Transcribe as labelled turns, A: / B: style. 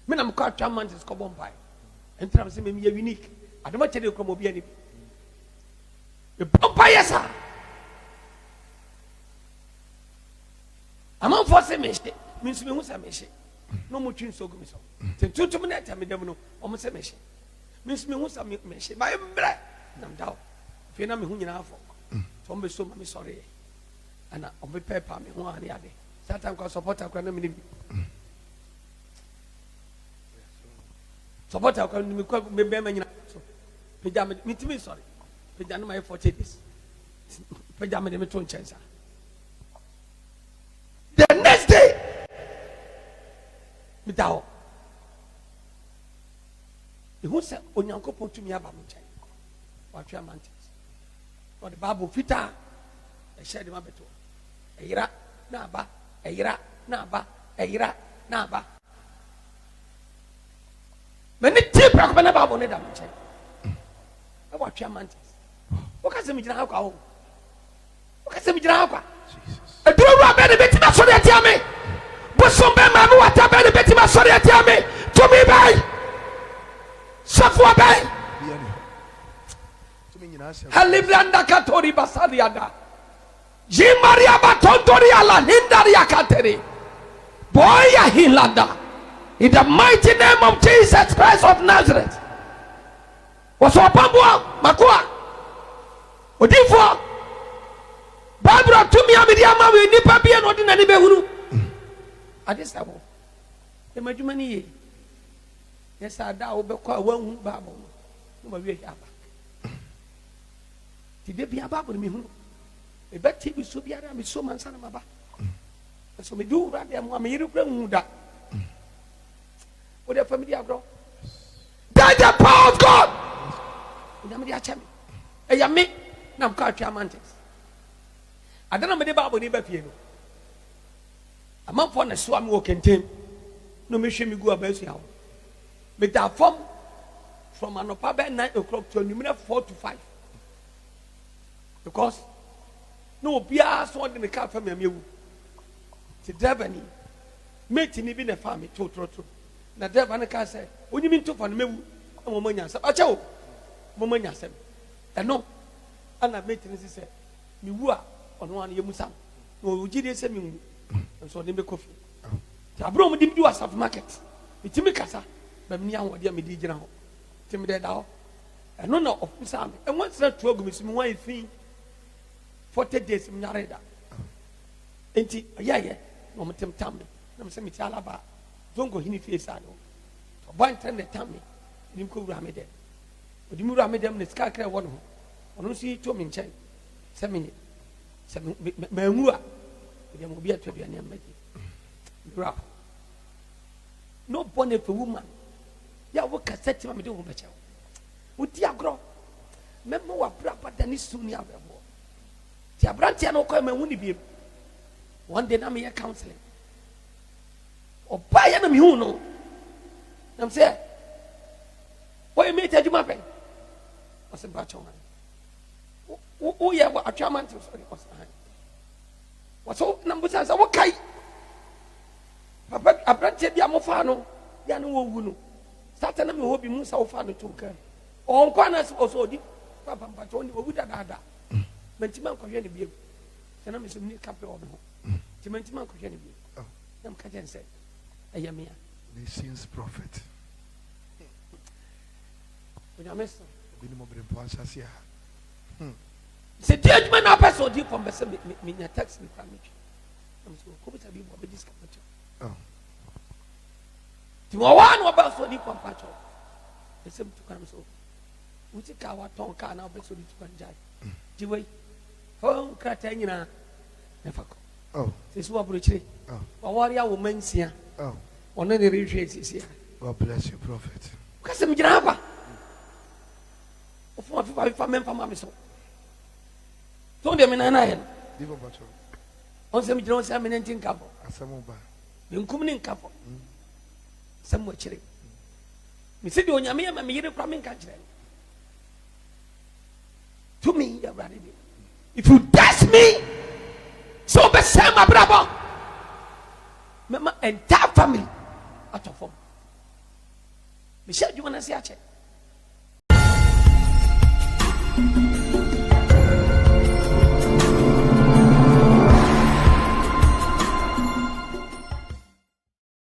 A: Me na mka Atwea mantis ko bombai. Entra me me unique. Adoma chede ko mo bia ni. E bombai yesa. Amon force me she. Means me hu sa me she. No mo twin so go me so. Tentutum na ta me dem no, o mo se me she. Means me hu sa me she. Ba embre. Nam dawo. Fe na me hu nyina afọ. So me so me sorry. Ana o me paper me hu ani ade. Satan ko supporter ko na me ni. Supporter ko me ko me be ma nyina so. Peja me timi sorry. Peja no my 40 days. Peja me to nchen. The next day, me dawo. Who said Onyankopon to me about me? Atwea mantis. Or the Bible fita. I shared my beto. Eira naba, eira naba, eira naba. Many tip rock when about it. About Atwea mantis. What can some jina how? What can some jina how? I do not better bet my sorry at Yami. But some men what I better bet my sorry at Yami. To me by Safwa by Haliblanda Katori Basariada Jimaria Batontori Ala Hindaria Kateri Boya Hilanda in the mighty name of Jesus Christ of Nazareth. Was Opambour Makua Odifo Barbara to me, Amidiama, we nipa be an ordinary behuru. At this level, the majumani. Yes, I doubt because one babble. No, we have. Did they be a babble me? A bet he will be a so man son of my back. So we do rather than 1 minute. What a family grow. That's the power of God. Yamia Chami. A yami, now Atwea mantis. I don't know the Bible never fear. A month on a swam walking team. No mission me go about you. But that form from an opaba 9 o'clock to a number 4 to 5. Because no beer so in the car from me. The driver ni meeting even a family to. Na driver na car say, "When you mean to for me, Momanya, Acho, Momanya, and no, and I meeting say, me wua. On one Yamusam, no, Jidi send me, and so they make coffee. Tabro did do a soft market. It's Timicasa, but me and what dear me did now. Timid now, and none of Sam, and once that program is my thing 40 days in Nareda. Ain't it? Yeah, no, Tim Tammy, no, Sammy Talaba, don't go in face. I know. One time the Tammy, you could ram it. But you ram it them the sky one. I don't see 2 minutes. 7 minutes. Memua, there will be a tribute and rap. No bonnet for woman. Ya work a set him do better. Would ya grow? Member what proper than is soon ya. Tia Brantiano come and won't be. One day, I'm here counseling. Or buy enemy who know. I'm saying, what you may tell you, my friend? What's a batch on? Oh, yeah, what a charmant was. What's all numbers as a okay? Papa, I branch Yamofano, Yanu Wunu. Starting them will be Musa Fano took. On corners also did Papa, but only with a dada. Mentiman could any be. Then I'm a new couple of them. Timentiman could any be. I'm Kajan said, I am here.
B: Nation's prophet.
A: When I miss
B: Minimum response here.
A: C'est judgment a person deep from me tax me family. I'm so come to be more this kind.
B: Oh.
A: To one about so deep from patch. The same to come so. We take our tongue can now be so deep to judge. The way phone cratanyina never go.
B: Oh.
A: This was brutally.
B: Oh.
A: A warrior woman here.
B: Oh.
A: On any retreat is here.
B: God bless you, prophet.
A: Because I'm Java. Of what if I remember my so. Told them in an iron. On some Jones, I'm in couple. You come in couple. Somewhere chilling. Me said, you are me, I'm a from in country. To me, you're ready. If you test me, so be same, my brother. My entire family out of form. mehyɛ adwuma no ase akyɛ